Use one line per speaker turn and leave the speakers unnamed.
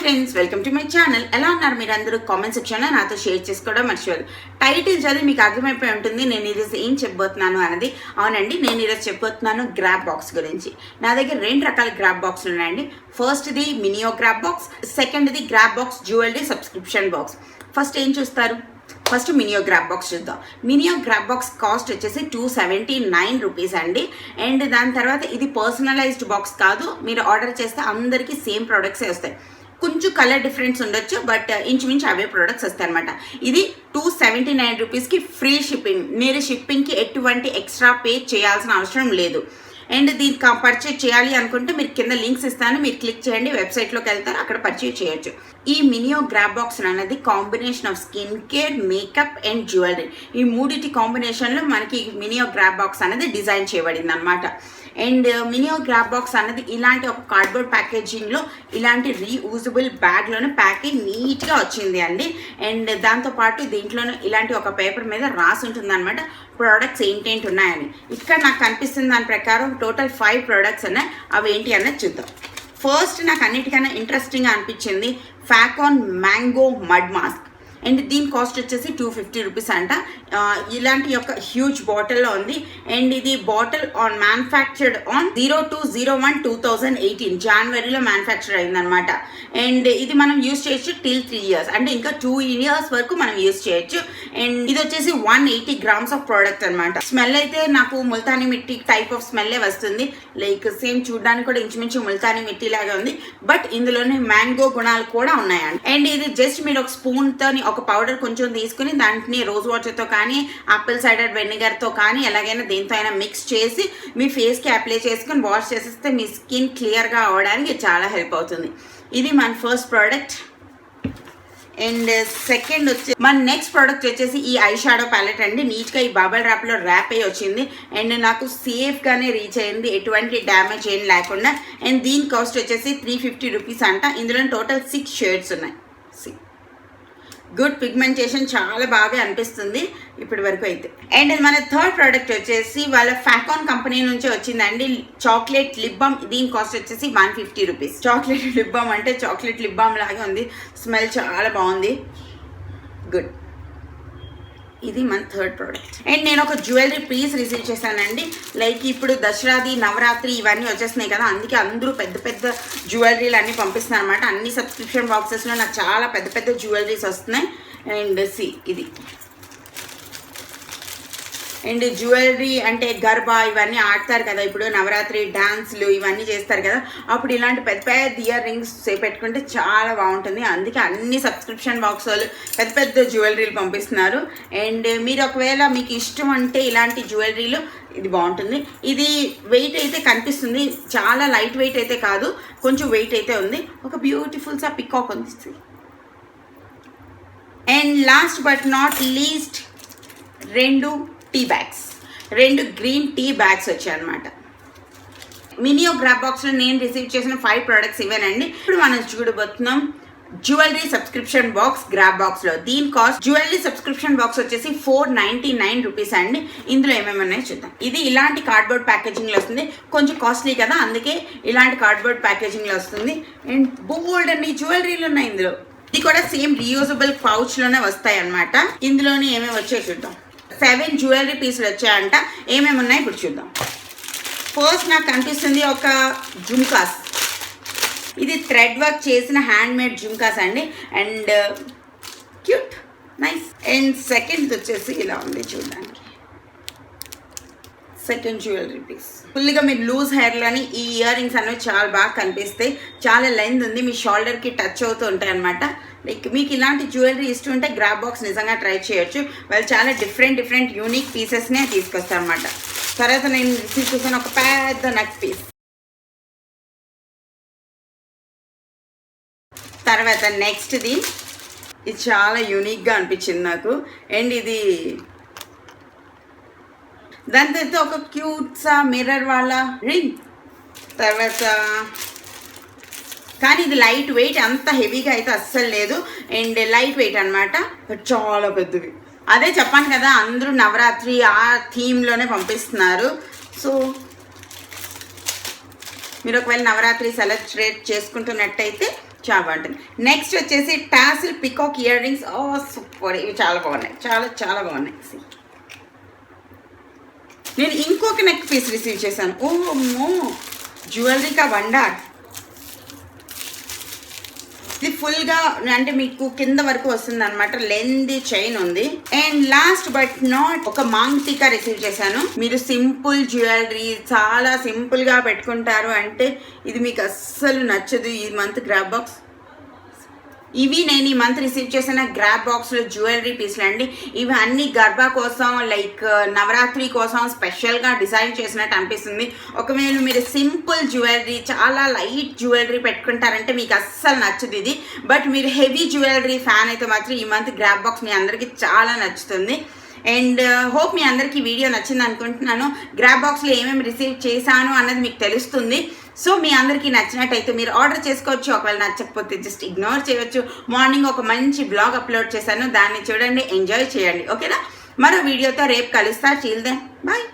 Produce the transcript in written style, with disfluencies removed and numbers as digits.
Friends, welcome to my channel. ఎలా ఉన్నారు మీరు అందరూ? కామెంట్ సెక్షన్లో నాతో షేర్ చేసుకోవడం మర్చిపోదు. టైటిల్ చదివి మీకు అర్థమైపోయి ఉంటుంది నేను ఈరోజు ఏం చెప్పబోతున్నాను అన్నది. అవునండి, నేను ఈరోజు చెప్పబోతున్నాను గ్రాబ్ బాక్స్ గురించి. నా దగ్గర రెండు రకాల గ్రాబ్ బాక్స్లు ఉన్నాయండి. ఫస్ట్ది మినీ-O-Grabox, సెకండ్ది GRABOX jewellery subscription box. First ఏం చూస్తారు? ఫస్ట్ మినీ-O-Grabox చూద్దాం. మినీ-O-Grabox కాస్ట్ వచ్చేసి 279 రూపీస్ అండి. అండ్ దాని తర్వాత ఇది పర్సనలైజ్డ్ బాక్స్ కాదు, మీరు ఆర్డర్ చేస్తే అందరికీ సేమ్ ప్రోడక్ట్సే వస్తాయి. కొంచెం కలర్ డిఫరెన్స్ ఉండొచ్చు, బట్ ఇంచుమించు అవే ప్రోడక్ట్స్ వస్తాయి అనమాట. ఇది 279 రూపీస్కి ఫ్రీ షిప్పింగ్. మీరు షిప్పింగ్కి ఎటువంటి ఎక్స్ట్రా పే చేయాల్సిన అవసరం లేదు. అండ్ దీనికి పర్చేజ్ చేయాలి అనుకుంటే మీరు కింద లింక్స్ ఇస్తాను, మీరు క్లిక్ చేయండి, వెబ్సైట్లోకి వెళ్తారు, అక్కడ పర్చేజ్ చేయొచ్చు. ఈ మినీ-O-Grabox అనేది combination of skin care, makeup and jewellery. ఈ మూడిటి కాంబినేషన్లో మనకి మినీ-O-Grabox అనేది డిజైన్ చేయబడింది అనమాట. అండ్ మినీ-O-Grabox అనేది ఇలాంటి ఒక కార్డ్బోర్డ్ ప్యాకేజింగ్లో ఇలాంటి రీయూజబుల్ బ్యాగ్లోనే ప్యాకింగ్ నీట్గా వచ్చింది అండి. అండ్ దాంతోపాటు దీంట్లోనే ఇలాంటి ఒక పేపర్ మీద రాసి ఉంటుంది అనమాట ప్రోడక్ట్స్ ఏంటేంటి ఉన్నాయని. ఇక్కడ నాకు కనిపిస్తుంది దాని ప్రకారం టోటల్ 5 ప్రోడక్ట్స్ ఉన్నాయి. అవి ఏంటి అన్నది చూద్దాం. ఫస్ట్ నాకు అన్నిటికన్నా ఇంట్రెస్టింగ్గా అనిపించింది ఫ్యాకాన్ మ్యాంగో మడ్ మాస్క్. అండ్ దీని కాస్ట్ వచ్చేసి 250 రూపీస్ అంట. ఇలాంటి యొక్క హ్యూజ్ బాటిల్లో ఉంది. అండ్ ఇది బాటిల్ ఆన్ మ్యానుఫ్యాక్చర్డ్ ఆన్ 02/01/2018 జనవరిలో మ్యానుఫ్యాక్చర్ అయిందనమాట. అండ్ ఇది మనం యూజ్ చేయొచ్చు టిల్ 3 ఇయర్స్, అంటే ఇంకా 2 ఇయర్స్ వరకు మనం యూజ్ చేయొచ్చు. అండ్ ఇది వచ్చేసి 180 grams ఆఫ్ ప్రోడక్ట్ అనమాట. స్మెల్ అయితే నాకు ముల్తానీ మిట్టి టైప్ ఆఫ్ స్మెల్లే వస్తుంది. లైక్ సేమ్ చూడడానికి కూడా ఇంచుమించు ముల్తానీ మిట్టి లాగా ఉంది, బట్ ఇందులోనే మ్యాంగో గుణాలు కూడా ఉన్నాయండి. అండ్ ఇది జస్ట్ మీరు ఒక స్పూన్తో ఒక పౌడర్ కొంచెం తీసుకుని దాంట్ని రోజ్ వాటర్తో కానీ ఆపిల్ సైడర్ వెనిగర్తో కానీ ఎలాగైనా దేంతో అయినా మిక్స్ చేసి మీ ఫేస్కి అప్లై చేసుకుని వాష్ చేసేస్తే మీ స్కిన్ క్లియర్గా అవ్వడానికి చాలా హెల్ప్ అవుతుంది. ఇది మన ఫస్ట్ ప్రోడక్ట్. అండ్ సెకండ్ వచ్చి మన నెక్స్ట్ ప్రోడక్ట్ వచ్చేసి ఈ ఐ షాడో ప్యాలెట్ అండి. నీట్గా ఈ బబుల్ ర్యాప్లో ర్యాప్ అయ్యి వచ్చింది. అండ్ నాకు సేఫ్గానే రీచ్ అయింది, ఎటువంటి డ్యామేజ్ ఏం లేకుండా. అండ్ దీని కాస్ట్ వచ్చేసి 350 రూపీస్ అంట. ఇందులో టోటల్ 6 షేడ్స్ ఉన్నాయి. గుడ్ పిగ్మెంటేషన్, చాలా బాగా అనిపిస్తుంది ఇప్పటి వరకు అయితే. అండ్ మన థర్డ్ ప్రోడక్ట్ వచ్చేసి వాళ్ళ ఫ్యాకాన్ కంపెనీ నుంచి వచ్చిందండి, చాక్లెట్ లిప్ బామ్. దీని కాస్ట్ వచ్చేసి 150 రూపీస్. చాక్లెట్ లిప్ బామ్ అంటే చాక్లెట్ లిప్ బామ్ లాగా ఉంది, స్మెల్ చాలా బాగుంది. గుడ్. ఇది మన థర్డ్ ప్రోడక్ట్. అండ్ నేను ఒక జ్యువెలరీ పీస్ రిసీవ్ చేశానండి. లైక్ ఇప్పుడు దసరాది, నవరాత్రి ఇవన్నీ వచ్చేస్తున్నాయి కదా, అందుకే అందరూ పెద్ద పెద్ద జ్యువెలరీలు అన్నీ పంపిస్తున్నారు అనమాట. అన్ని సబ్స్క్రిప్షన్ బాక్సెస్లో నాకు చాలా పెద్ద పెద్ద జ్యువెలరీస్ వస్తున్నాయి. అండ్ ఇది అండ్ జ్యువెలరీ అంటే గర్బా ఇవన్నీ ఆడతారు కదా, ఇప్పుడు నవరాత్రి డాన్స్లు ఇవన్నీ చేస్తారు కదా, అప్పుడు ఇలాంటి పెద్ద పెద్ద ఇయర్ రింగ్స్ పెట్టుకుంటే చాలా బాగుంటుంది. అందుకే అన్ని సబ్స్క్రిప్షన్ బాక్స్ వాళ్ళు పెద్ద పెద్ద జ్యువెలరీలు పంపిస్తున్నారు. అండ్ మీరు ఒకవేళ మీకు ఇష్టం అంటే ఇలాంటి జ్యువెలరీలు ఇది బాగుంటుంది. ఇది వెయిట్ అయితే కనిపిస్తుంది, చాలా లైట్ వెయిట్ అయితే కాదు, కొంచెం వెయిట్ అయితే ఉంది. ఒక బ్యూటిఫుల్ పికాక్ ఉంది. And last but not least రెండు గ్రీన్ టీ బ్యాగ్స్ వచ్చాయి అనమాట. మినీ-O-Graboxలో నేను రిసీవ్ చేసిన 5 ప్రోడక్ట్స్ ఇవేనండి. ఇప్పుడు మనం చూడబోతున్నాం జ్యువెలరీ సబ్స్క్రిప్షన్ బాక్స్ GRABOXలో. దీని కాస్ట్ జ్యువెలరీ సబ్స్క్రిప్షన్ బాక్స్ వచ్చేసి 499 రూపీస్ అండి. ఇందులో ఏమేమి ఉన్నాయో చూద్దాం. ఇది ఇలాంటి కార్డ్బోర్డ్ ప్యాకేజింగ్లో వస్తుంది, కొంచెం కాస్ట్లీ కదా, అందుకే ఇలాంటి కార్డ్బోర్డ్ ప్యాకేజింగ్లో వస్తుంది. అండ్ బోల్డ్ అన్ని జ్యువెలరీలు ఉన్నాయి ఇందులో. ఇది కూడా సేమ్ రీయూజబుల్ పౌచ్లోనే వస్తాయి అనమాట. ఇందులోని ఏమేమి వచ్చాయో చూద్దాం. 7 జ్యువెలరీ పీసులు వచ్చాయంట. ఏమేమి ఉన్నాయి ఇప్పుడు చూద్దాం. ఫస్ట్ నాకు కనిపిస్తుంది ఒక జుమ్కాస్. ఇది థ్రెడ్ వర్క్ చేసిన హ్యాండ్ మేడ్ జుమ్కాస్ అండి. And cute, nice. And second వచ్చేసి ఇలా ఉంది చూడడానికి. సెకండ్ జ్యువెలరీ పీస్ ఫుల్గా మీరు లూజ్ హెయిర్లోని ఈ ఇయర్ రింగ్స్ అనేవి చాలా బాగా కనిపిస్తాయి. చాలా లెంత్ ఉంది, మీ షోల్డర్కి టచ్ అవుతూ ఉంటాయి అనమాట. లైక్ మీకు ఇలాంటి జ్యువెలరీ ఇష్టం ఉంటే GRABOX నిజంగా ట్రై చేయొచ్చు. వాళ్ళు చాలా డిఫరెంట్ యూనిక్ పీసెస్నే తీసుకొస్తారు అనమాట. తర్వాత నేను రిసీవ్ చేసిన ఒక పెద్ద నెక్ పీస్. తర్వాత నెక్స్ట్ది ఇది చాలా యూనిక్గా అనిపించింది నాకు. అండ్ ఇది దాని తర్వాత ఒక క్యూట్సా మిర్రర్ వాళ్ళ రింగ్. తర్వాత కానీ ఇది లైట్ వెయిట్, అంత హెవీగా అయితే అస్సలు లేదు. అండ్ లైట్ వెయిట్ అనమాట, చాలా పెద్దవి. అదే చెప్పాను కదా, అందరూ నవరాత్రి ఆ థీమ్లోనే పంపిస్తున్నారు. సో మీరు ఒకవేళ నవరాత్రి సెలబ్రేట్ చేసుకుంటున్నట్టయితే చాలా బాగుంటుంది. నెక్స్ట్ వచ్చేసి టాసిల్ పికాక్ ఇయర్ రింగ్స్. ఓ సూపర్, ఇవి చాలా బాగున్నాయి, చాలా చాలా బాగున్నాయి. నేను ఇంకొక నెక్ పీస్ రిసీవ్ చేశాను. ఓ అమ్మో, జ్యువెలరీ కా వండర్. ఇది ఫుల్గా అంటే మీకు కింద వరకు వస్తుంది అనమాట, లెంత్ చైన్ ఉంది. అండ్ లాస్ట్ బట్ నాట్ ఒక మాంగ్ టీకా రిసీవ్ చేశాను. మీరు సింపుల్ జ్యువెలరీ చాలా సింపుల్గా పెట్టుకుంటారు అంటే ఇది మీకు అస్సలు నచ్చదు ఈ మంత్ గ్రాబ్ బాక్స్. ఇవి నేను ఈ మంత్ రిసీవ్ చేసిన గ్రాబ్ బాక్స్లో జ్యువెలరీ పీస్లు అండి. ఇవి అన్ని గర్భా కోసం లైక్ నవరాత్రి కోసం స్పెషల్గా డిజైన్ చేసినట్టు అనిపిస్తుంది. ఒకవేళ మీరు సింపుల్ జ్యువెలరీ చాలా లైట్ జ్యువెలరీ పెట్టుకుంటారంటే మీకు అస్సలు నచ్చదు ఇది. బట్ మీరు హెవీ జ్యువెలరీ ఫ్యాన్ అయితే మాత్రం ఈ మంత్ గ్రాబ్ బాక్స్ మీ అందరికీ చాలా నచ్చుతుంది. అండ్ హోప్ మీ అందరికీ వీడియో నచ్చింది అనుకుంటున్నాను. గ్రాబ్ బాక్స్లో ఏమేమి రిసీవ్ చేశాను అన్నది మీకు తెలుస్తుంది. సో మీ అందరికీ నచ్చినట్టయితే మీరు ఆర్డర్ చేసుకోవచ్చు. ఒకవేళ నచ్చకపోతే జస్ట్ ఇగ్నోర్ చేయవచ్చు. మార్నింగ్ ఒక మంచి బ్లాగ్ అప్లోడ్ చేశాను, దాన్ని చూడండి, ఎంజాయ్ చేయండి. ఓకేనా? మరో వీడియోతో రేపు కలుస్తా. Chill then, bye.